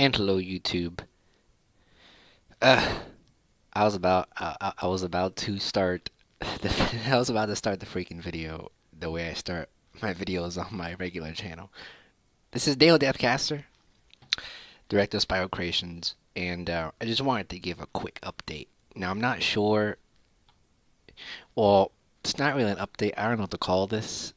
And hello, YouTube. Uh, I was about to start I was about to start the freaking video the way I start my videos on my regular channel. This is Dale Deathcaster, director of Spiral Creations, and I just wanted to give a quick update. Now I'm not sure. Well, it's not really an update. I don't know what to call this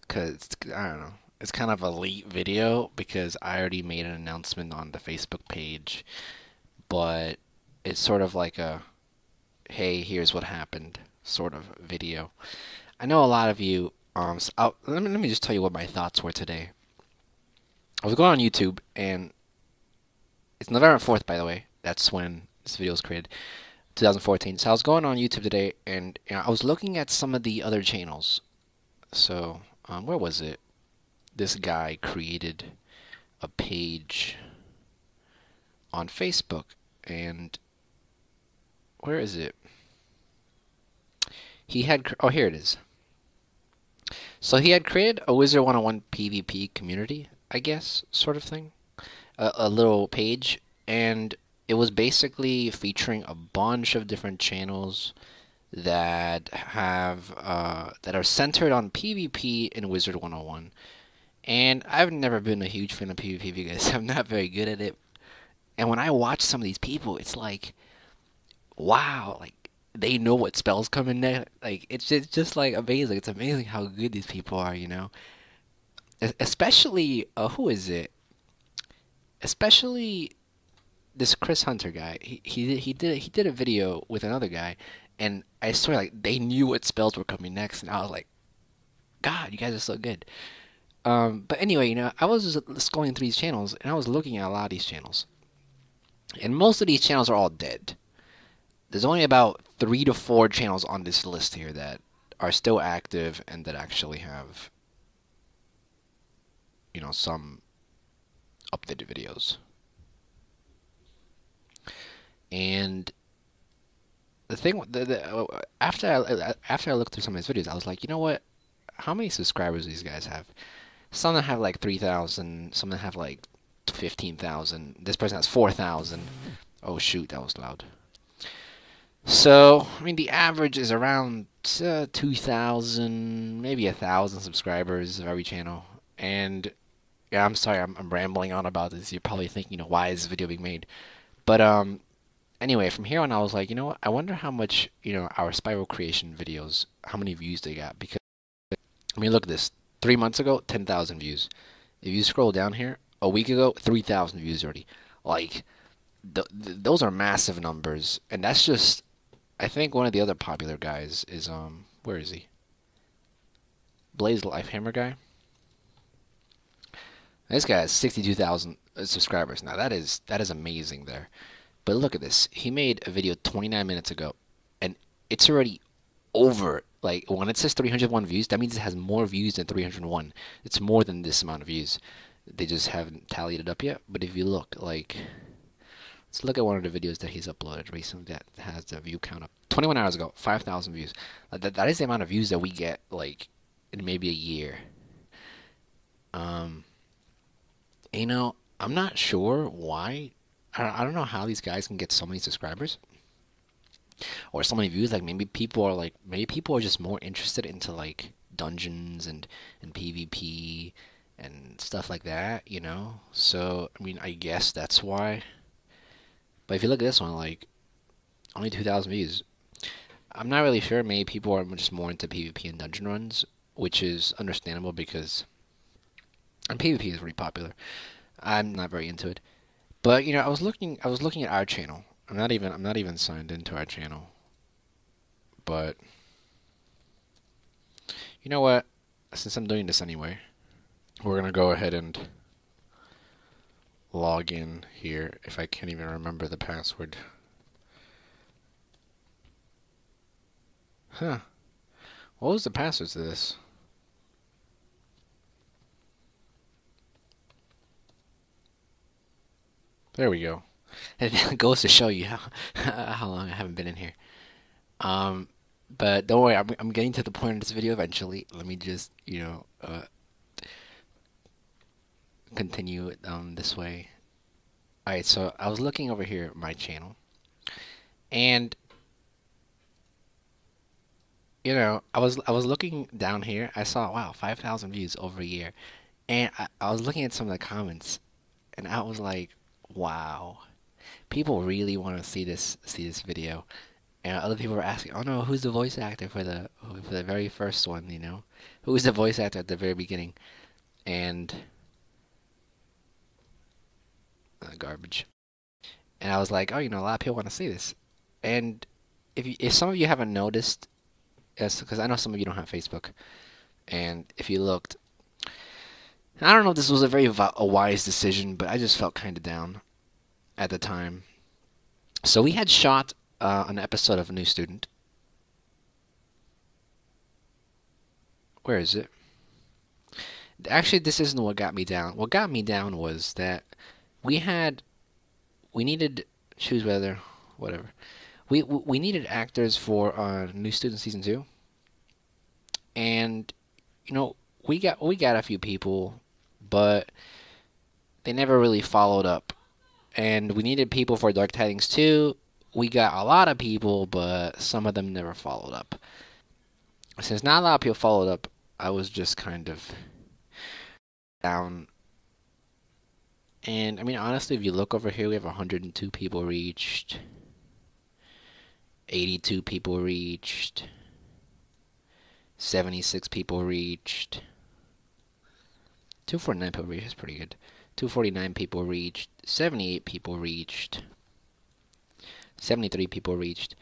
because I don't know. It's kind of a late video because I already made an announcement on the Facebook page, but it's sort of like a hey, here's what happened sort of video. I know a lot of you. Let me just tell you what my thoughts were today. I was going on YouTube, and it's November 4th, by the way. That's when this video was created, 2014. So I was going on YouTube today, and I was looking at some of the other channels. So, where was it? This guy created a page on Facebook, and where is it? He had, oh, here it is. So he had created a Wizard101 PvP community, I guess, sort of thing, a little page, and it was basically featuring a bunch of different channels that have that are centered on PvP in Wizard101. And I've never been a huge fan of PvP because I'm not very good at it. And when I watch some of these people, it's like, wow, like they know what spells come in there. Like it's just like amazing. It's amazing how good these people are, you know. Especially who is it? Especially this Chris Hunter guy. He did a video with another guy, and I swear like they knew what spells were coming next, and I was like, God, you guys are so good. But anyway, I was just going through these channels, and I was looking at a lot of these channels, and most of these channels are all dead. There's only about 3 to 4 channels on this list here that are still active and that actually have, some updated videos. And the thing, after I looked through some of these videos, I was like, you know what? How many subscribers do these guys have? Some that have like 3,000, some that have like 15,000. This person has 4,000. Oh shoot, that was loud. So, I mean, the average is around 2,000, maybe 1,000 subscribers of every channel. And yeah, I'm sorry, I'm rambling on about this. You're probably thinking, why is this video being made? But anyway, from here on, I was like, you know what? I wonder how much, our spiral creation videos, how many views they got. Because I mean, look at this. 3 months ago, 10,000 views. If you scroll down here, a week ago, 3,000 views already. Like, those are massive numbers, and that's just. I think one of the other popular guys is where is he? Blaze Lifehammer guy. This guy has 62,000 subscribers. Now that is amazing there. But look at this. He made a video 29 minutes ago, and it's already over. Like when it says 301 views, that means it has more views than 301. It's more than this amount of views. They just haven't tallied it up yet. But if you look, like, let's look at one of the videos that he's uploaded recently that has the view count up. 21 hours ago, 5,000 views. That is the amount of views that we get, like, in maybe a year. Um, I'm not sure why. I don't know how these guys can get so many subscribers or so many views. Like maybe people are just more interested into like dungeons and PvP and stuff like that. So I mean, I guess that's why. But if you look at this one, like only 2,000 views. I'm not really sure. Maybe people are just more into PvP and dungeon runs, which is understandable because and PvP is really popular. I'm not very into it. But I was looking at our channel. I'm not even signed into our channel. But you know what? Since I'm doing this anyway, we're gonna go ahead and log in here if I can't even remember the password. Huh. What was the password to this? There we go. It goes to show you how long I haven't been in here. Um, but don't worry, I'm getting to the point of this video eventually. Let me just, continue it this way. Alright, so I was looking over here at my channel, and I was looking down here. I saw, wow, 5,000 views over a year, and I was looking at some of the comments, and I was like, wow, people really want to see this video. And other people were asking, oh no, who's the voice actor for the very first one? Who was the voice actor at the very beginning? And garbage. And I was like, oh, a lot of people want to see this. And if some of you haven't noticed, because I know some of you don't have Facebook, and if you looked, I don't know if this was a wise decision, but I just felt kind of down at the time. So we had shot an episode of A New Student. Where is it? Actually, this isn't what got me down. What got me down was that we had we needed choose whether whatever we needed actors for New Student season 2, and we got a few people, but they never really followed up. And we needed people for Dark Tidings 2. We got a lot of people, but some of them never followed up. Since not a lot of people followed up, I was just kind of down. And I mean, honestly, if you look over here, we have 102 people reached, 82 people reached, 76 people reached, 249 people reached. That's pretty good. 249 people reached, 78 people reached, 73 people reached.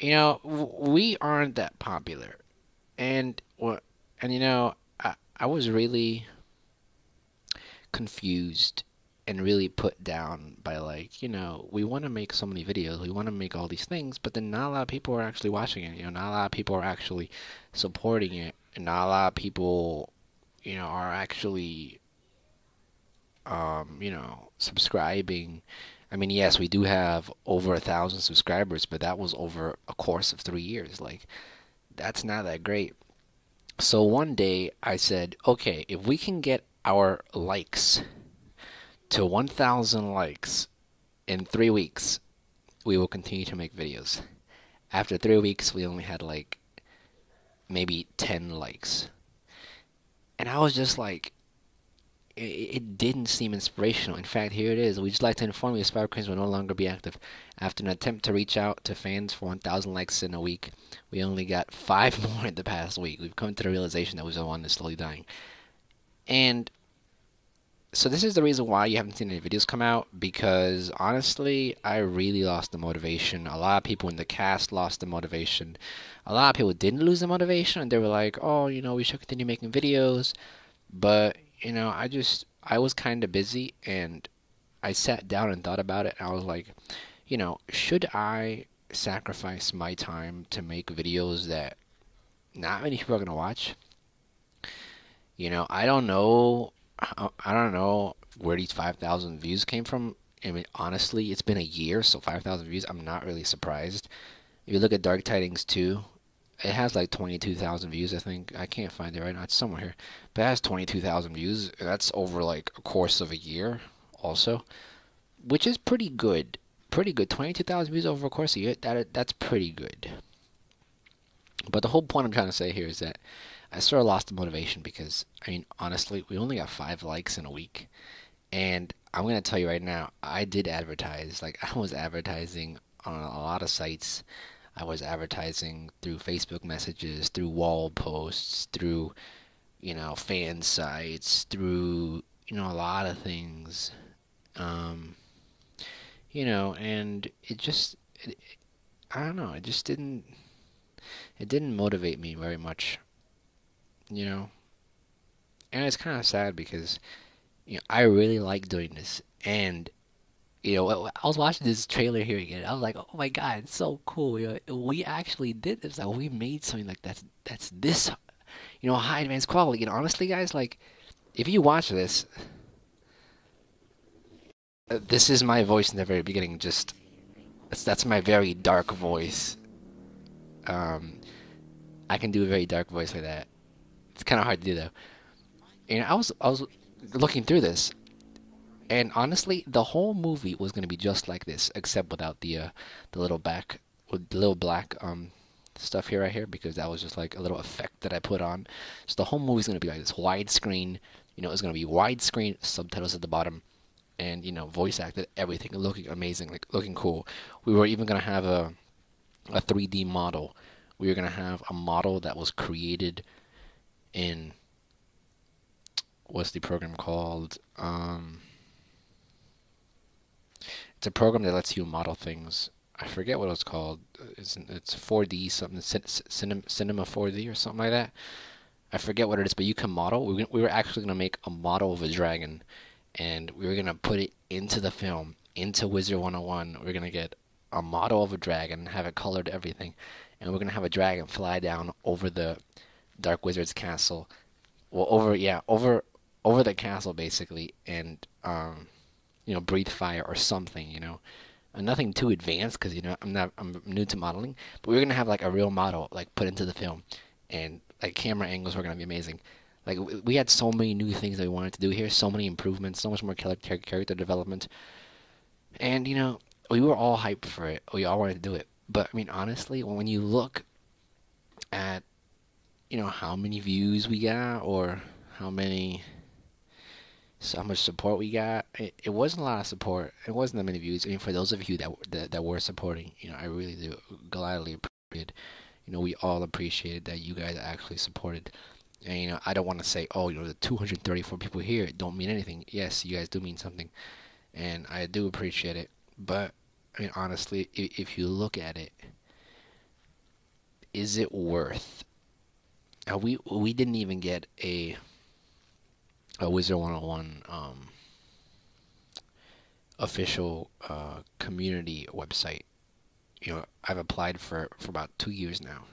We aren't that popular, and I was really confused and really put down by, like, we want to make so many videos, we want to make all these things, but then not a lot of people are actually watching it. Not a lot of people are actually supporting it, and not a lot of people, are actually, subscribing. I mean, yes, we do have over 1,000 subscribers, but that was over a course of 3 years. Like, that's not that great. So one day I said, okay, if we can get our likes to 1,000 likes in 3 weeks, we will continue to make videos. After 3 weeks, we only had like maybe 10 likes. And I was just like, it didn't seem inspirational. In fact, here it is. We'd just like to inform you Spider Cranes will no longer be active. After an attempt to reach out to fans for 1,000 likes in a week, we only got 5 more in the past week. We've come to the realization that Wizard101 is slowly dying. And so this is the reason why you haven't seen any videos come out, because honestly, I really lost the motivation. A lot of people in the cast lost the motivation. A lot of people didn't lose the motivation, and they were like, oh, we should continue making videos. But I was kind of busy, and I sat down and thought about it, and I was like, should I sacrifice my time to make videos that not many people are going to watch? I don't know. I don't know where these 5,000 views came from. I mean, honestly, it's been a year, so 5,000 views, I'm not really surprised. If you look at Dark Tidings 2, it has like 22,000 views, I think. I can't find it right now. It's somewhere here. But it has 22,000 views. That's over like a course of a year also, which is pretty good. Pretty good. 22,000 views over a course of a year, that's pretty good. But the whole point I'm trying to say here is that I sort of lost the motivation because, I mean, honestly, we only got 5 likes in a week. And I'm going to tell you right now, I did advertise. Like, I was advertising on a lot of sites. I was advertising through Facebook messages, through wall posts, through, fan sites, through, a lot of things. And I don't know, it didn't motivate me very much, you know. And it's kind of sad because, I really like doing this. And I was watching this trailer here again. I was like, "Oh my God, it's so cool! We actually did this. Like, we made something like that's this, high advanced quality." And honestly, guys, like, if you watch this, this is my voice in the very beginning. Just that's my very dark voice. Um, I can do a very dark voice like that. It's kind of hard to do though. And I was looking through this, And honestly, the whole movie was gonna be just like this, except without the little back with the little black stuff here right here, because that was just like a little effect that I put on. So the whole movie's gonna be like this widescreen. It's gonna be widescreen, subtitles at the bottom, and voice acted, everything looking amazing, like looking cool. We were even gonna have a 3D model. We were gonna have a model that was created in, what's the program called? It's a program that lets you model things. I forget what it's called. It's 4D something, Cinema 4D or something like that. I forget what it is, but you can model. We were actually gonna make a model of a dragon, and we were gonna put it into the film, into Wizard 101. We're gonna get a model of a dragon, have it colored, everything, and we're gonna have a dragon fly down over the Dark Wizard's castle. Well, over the castle basically, and breathe fire or something. Nothing too advanced because I'm new to modeling, but we're gonna have like a real model like put into the film, and like camera angles were gonna be amazing. Like we had so many new things that we wanted to do here, so many improvements, so much more character development, and we were all hyped for it. We all wanted to do it. But I mean, honestly, when you look at how many views we got, or how many so how much support we got. It wasn't a lot of support. It wasn't that many views. I mean, for those of you that were supporting, I really do gladly appreciate. We all appreciated that you guys actually supported. And I don't want to say, oh, the 234 people here don't mean anything. Yes, you guys do mean something, and I do appreciate it. But I mean, honestly, if you look at it, is it worth? We didn't even get a Wizard 101 official community website. I've applied for about 2 years now,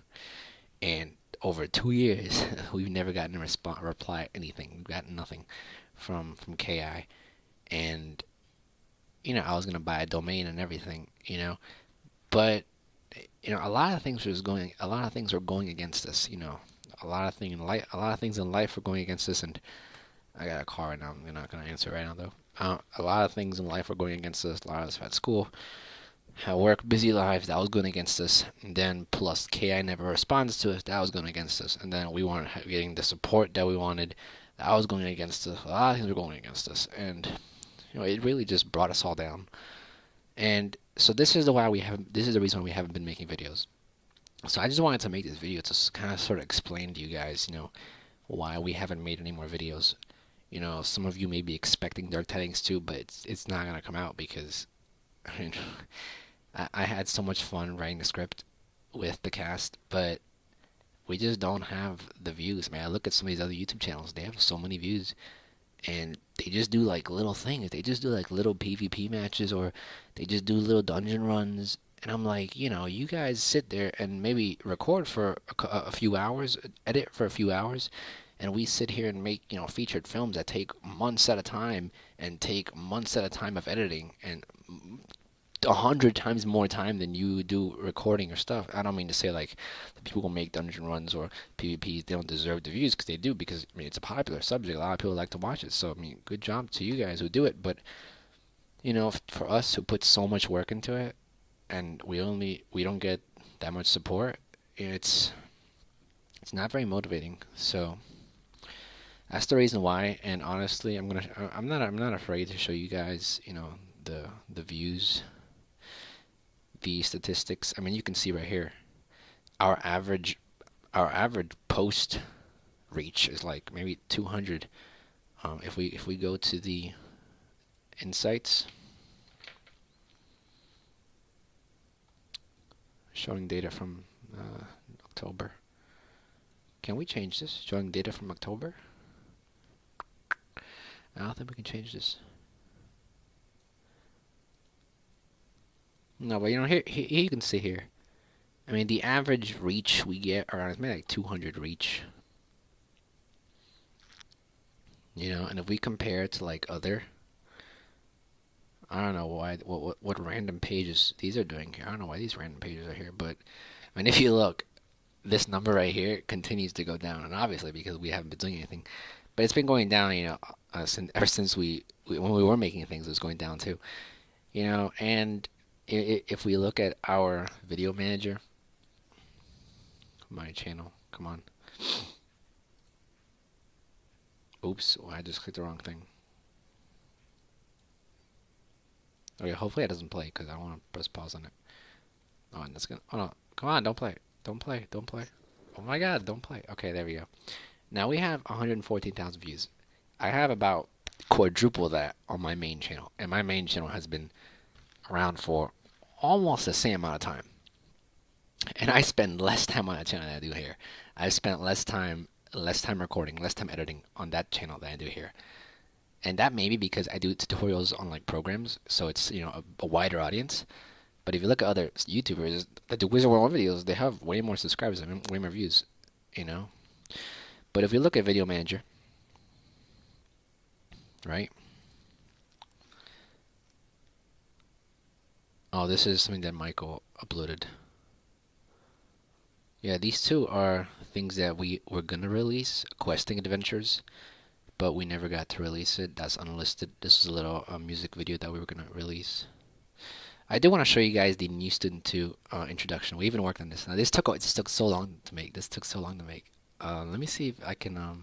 and over 2 years, we've never gotten a reply, anything. We've gotten nothing from KI, and I was gonna buy a domain and everything, but a lot of things were going against us. A lot of things in life were going against us, and I got a call right now. I'm not gonna answer it right now though. A lot of things in life were going against us. A lot of us had school, had work, busy lives. That was going against us. And then plus KI never responds to us. That was going against us. And then we weren't getting the support that we wanted. That was going against us. A lot of things were going against us, and it really just brought us all down. And so this is the reason why we haven't been making videos. So I just wanted to make this video to kind of sort of explain to you guys, why we haven't made any more videos. Some of you may be expecting Dark Tidings too, but it's not gonna come out because I mean, I had so much fun writing the script with the cast, but we just don't have the views, man. I look at some of these other YouTube channels; they have so many views, and they just do like little things. They just do like little PvP matches, or they just do little dungeon runs. And I'm like, you guys sit there and maybe record for a few hours, edit for a few hours, and we sit here and make featured films that take months at a time, and take months at a time of editing, and 100 times more time than you do recording your stuff. I don't mean to say like the people who make dungeon runs or PvPs, they don't deserve the views, because they do, because I mean it's a popular subject. A lot of people like to watch it. So I mean, good job to you guys who do it. But for us who put so much work into it, and we don't get that much support, it's not very motivating. So that's the reason why. And honestly, I'm not afraid to show you guys the views, the statistics. I mean, you can see right here, our average post reach is like maybe 200. If we go to the insights, showing data from October. Can we change this? Showing data from October? I don't think we can change this. No, but here you can see here. I mean, the average reach we get around maybe like 200 reach. And if we compare it to like other, I don't know why what random pages these are doing here. I don't know why these random pages are here, but I mean, if you look, this number right here continues to go down, and obviously because we haven't been doing anything. But it's been going down, ever since when we were making things, it was going down too, And if we look at our video manager, my channel, come on. Oops, I just clicked the wrong thing. Okay, hopefully it doesn't play because I don't want to press pause on it. Oh, and that's gonna. Oh no, come on, don't play. Don't play. Don't play. Oh my God, don't play. Okay, there we go. Now we have 114,000 views. I have about quadruple that on my main channel, and my main channel has been around for almost the same amount of time. And I spend less time on that channel than I do here. I've spent less time recording, less time editing on that channel than I do here. And that may be because I do tutorials on like programs, so it's a wider audience. But if you look at other YouTubers that do Wizard101 videos, they have way more subscribers and way more views, you know. But if you look at Video Manager, right? Oh, this is something that Michael uploaded. Yeah, these two are things that we were gonna release, questing adventures, but we never got to release it. That's unlisted. This is a little music video that we were gonna release. I do want to show you guys the New Student 2 introduction. We even worked on this. Now this took so long to make. Let me see if I can. I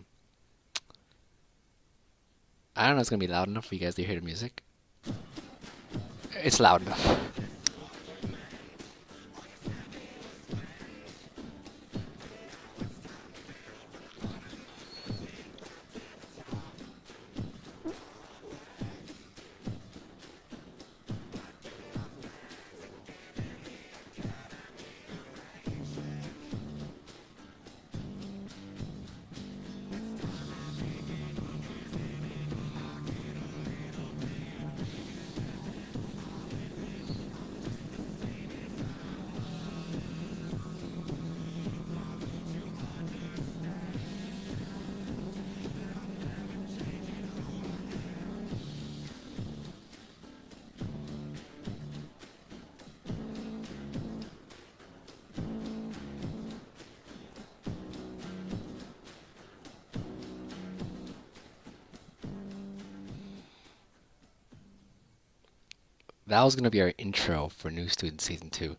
don't know if it's gonna be loud enough for you guys to hear the music. It's loud enough. That was gonna be our intro for New Student Season 2.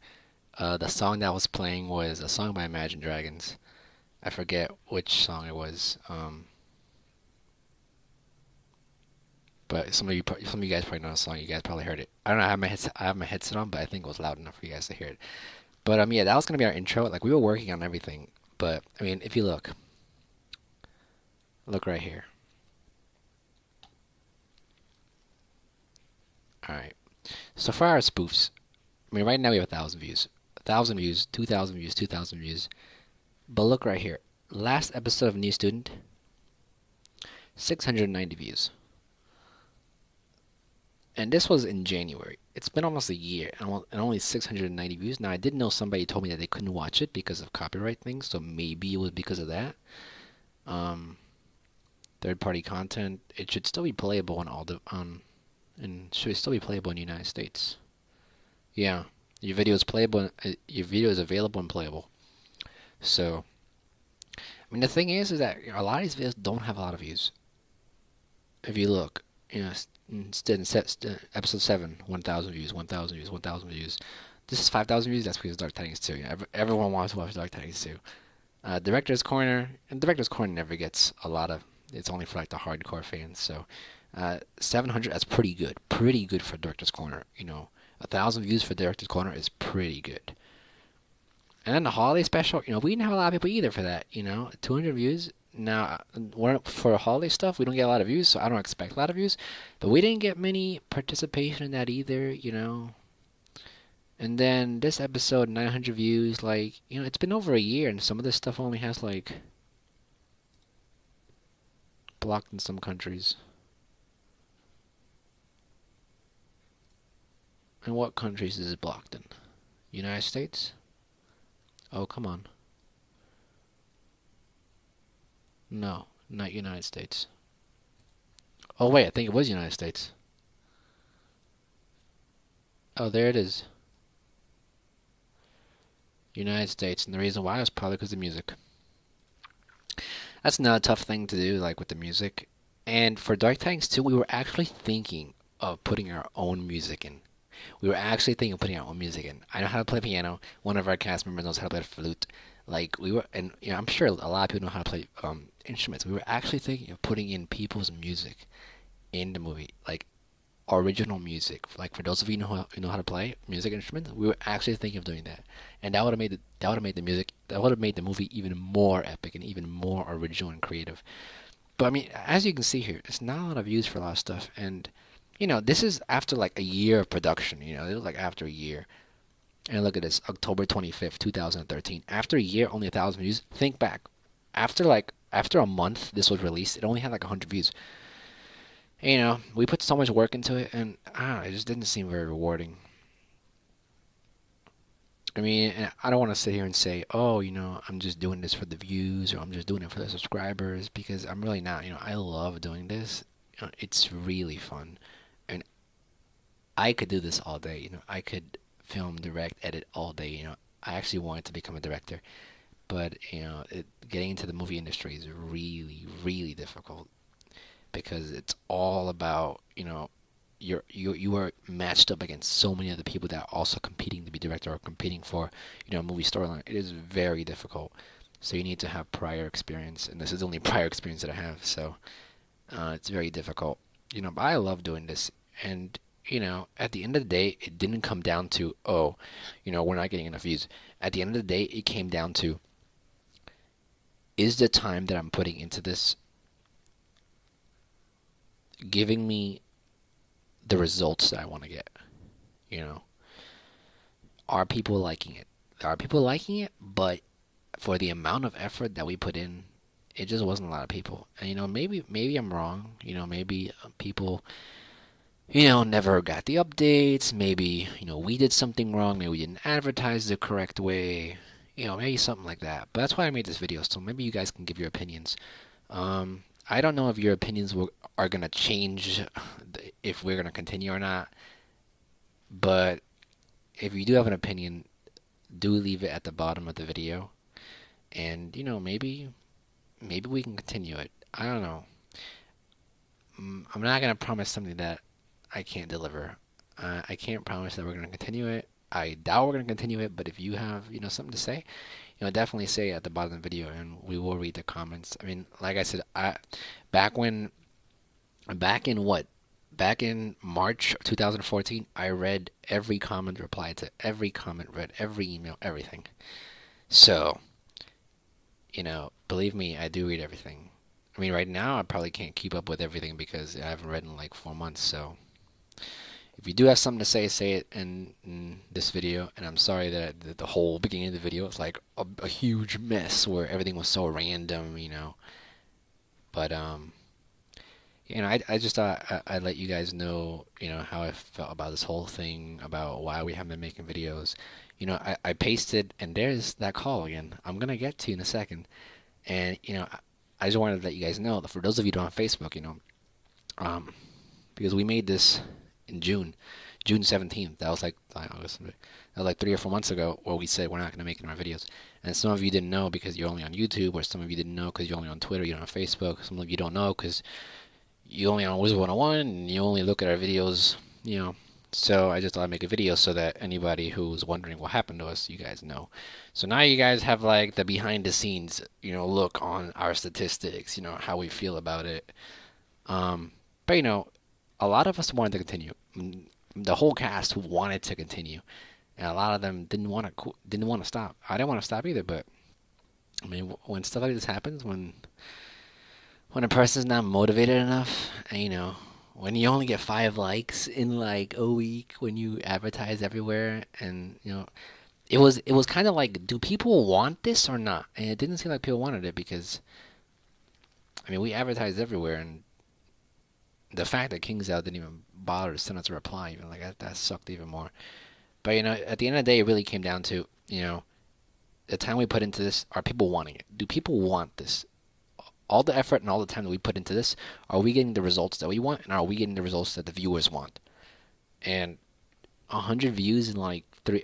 The song that was playing was a song by Imagine Dragons. I forget which song it was. But some of you guys probably know the song. You guys probably heard it. I don't know. I have my headset on, but I think it was loud enough for you guys to hear it. But yeah, that was gonna be our intro. Like we were working on everything. But I mean, if you look right here. All right. So for our spoofs, I mean, right now we have 1,000 views, 1,000 views, 2,000 views, 2,000 views. But look right here. Last episode of New Student, 690 views. And this was in January. It's been almost a year and only 690 views. Now, I did know somebody told me that they couldn't watch it because of copyright things, so maybe it was because of that. Third-party content. It should still be playable on all the and should still be playable in the United States. Yeah, your video is playable. Your video is available and playable. So, I mean, the thing is that a lot of these videos don't have a lot of views. If you look, instead episode 7, 1,000 views, 1,000 views, 1,000 views. This is 5,000 views. That's because Dark Tidings 2. Everyone wants to watch Dark Tidings 2. Director's Corner, and Director's Corner never gets a lot of. It's only for like the hardcore fans. So, 700. That's pretty good. Pretty good for Director's Corner. 1,000 views for Director's Corner is pretty good. And then the holiday special, we didn't have a lot of people either for that. 200 views. Now, for holiday stuff, we don't get a lot of views, so I don't expect a lot of views. But we didn't get many participation in that either. And then this episode, 900 views. Like, it's been over a year, and some of this stuff only has like blocked in some countries. And what countries is it blocked in? United States? Oh, come on. No, not United States. Oh, wait, I think it was United States. Oh, there it is. United States. And the reason why is probably because of music. That's not a tough thing to do, like with the music. And for Dark Titans 2, we were actually thinking of putting our own music in. We were actually thinking of putting our own music in. I know how to play piano. One of our cast members knows how to play the flute. Like we were, and I'm sure a lot of people know how to play instruments. We were actually thinking of putting in people's music in the movie, like original music. Like for those of you who know how to play music instruments, we were actually thinking of doing that, and that would have made the music that would have made the movie even more epic and even more original and creative. But I mean, as you can see here, it's not a lot of views for a lot of stuff, and this is after like a year of production. It was like after a year. And look at this, October 25th, 2013. After a year, only 1,000 views. Think back, after a month, this was released. It only had like 100 views. We put so much work into it, and I don't know, it just didn't seem very rewarding. I mean, and I don't want to sit here and say, oh, I'm just doing this for the views or I'm just doing it for the subscribers because I'm really not. I love doing this. It's really fun. And I could do this all day. I could film, direct, edit all day. I actually wanted to become a director, but getting into the movie industry is really, really difficult because it's all about you are matched up against so many other people that are also competing to be director or competing for a movie storyline. It is very difficult. So you need to have prior experience, and this is the only prior experience that I have. So it's very difficult. But I love doing this, and at the end of the day, it didn't come down to we're not getting enough views. At the end of the day, it came down to is the time that I'm putting into this giving me the results that I want to get? You know, are people liking it? Are people liking it? But for the amount of effort that we put in, it just wasn't a lot of people. And maybe I'm wrong. Maybe people never got the updates. Maybe we did something wrong. Maybe we didn't advertise the correct way. Maybe something like that. But that's why I made this video. So maybe you guys can give your opinions. I don't know if your opinions are gonna change if we're gonna continue or not. But if you do have an opinion, do leave it at the bottom of the video, and maybe we can continue it. I don't know. I'm not gonna promise something that I can't deliver. I can't promise that we're gonna continue it. I doubt we're gonna continue it. But if you have something to say, definitely say it at the bottom of the video, and we will read the comments. I mean, like I said, back when, back in what, back in March 2014, I read every comment, replied to every comment, read every email, everything. So, believe me, I do read everything. I mean, right now I probably can't keep up with everything because I haven't read in like 4 months. So, if you do have something to say it in this video. And I'm sorry that the whole beginning of the video was like a huge mess where everything was so random. But I just thought I'd let you guys know, how I felt about this whole thing, about why we haven't been making videos. I pasted, and there's that call again. I'm gonna get to you in a second, and I just wanted to let you guys know that for those of you who don't have Facebook, because we made this in June 17th. That was like August. That was like 3 or 4 months ago, where we said we're not gonna make any more videos. And some of you didn't know because you're only on YouTube, or some of you didn't know because you're only on Twitter, you don't have Facebook. Some of you don't know because you only on Wizard101 and you only look at our videos. So I just thought I'd make a video so that anybody who's wondering what happened to us, you guys know. So now you guys have like the behind the scenes, look on our statistics, how we feel about it. But a lot of us wanted to continue. The whole cast wanted to continue, and a lot of them didn't want to stop. I didn't want to stop either, but I mean, when stuff like this happens, when a person's not motivated enough, and when you only get 5 likes in like a week, when you advertise everywhere, and it was kind of like, do people want this or not? And it didn't seem like people wanted it because, I mean, we advertised everywhere, and the fact that King's Out didn't even bother to send us a reply, even like that sucked even more. But at the end of the day, it really came down to the time we put into this. Are people wanting it? Do people want this? All the effort and all the time that we put into this, are we getting the results that we want, and are we getting the results that the viewers want? And 100 views in like 3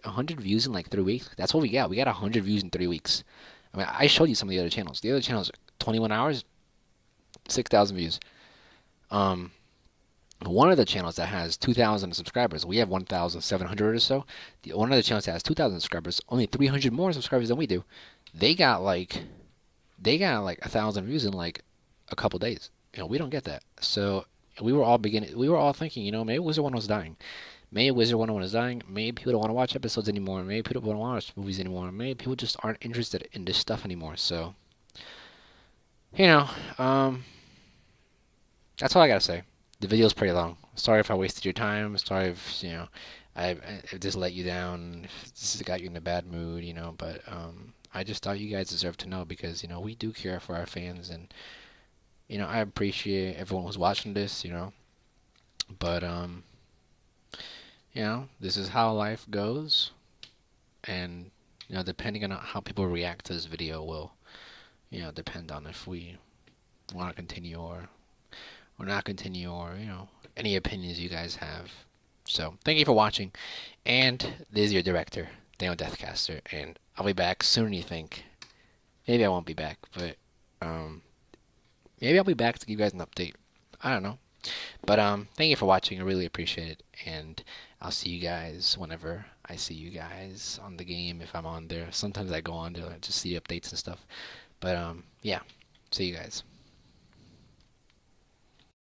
weeks. That's what we got. We got 100 views in 3 weeks. I mean, I showed you some of the other channels. The other channels 21 hours, 6,000 views. Um, one of the channels that has 2,000 subscribers, we have 1,700 or so. One of the channels that has 2,000 subscribers, only 300 more subscribers than we do. They got like they got like 1,000 views in like a couple days. We don't get that. So we were all thinking, maybe Wizard 101 was dying. Maybe Wizard 101 is dying. Maybe people don't want to watch episodes anymore. Maybe people don't want to watch movies anymore. Maybe people just aren't interested in this stuff anymore. So, you know, um, that's all I gotta say. The video's pretty long. Sorry if I wasted your time. Sorry if if this let you down. If this has got you in a bad mood. But I just thought you guys deserve to know because we do care for our fans and I appreciate everyone who's watching this. But this is how life goes, and depending on how people react to this video will depend on if we want to continue or not continue, or any opinions you guys have. So thank you for watching, and this is your director, Daniel Deathcaster, and I'll be back sooner than you think. Maybe I won't be back, but maybe I'll be back to give you guys an update. I don't know. But thank you for watching. I really appreciate it, and I'll see you guys whenever I see you guys on the game, if I'm on there. Sometimes I go on there to see updates and stuff. But yeah, see you guys.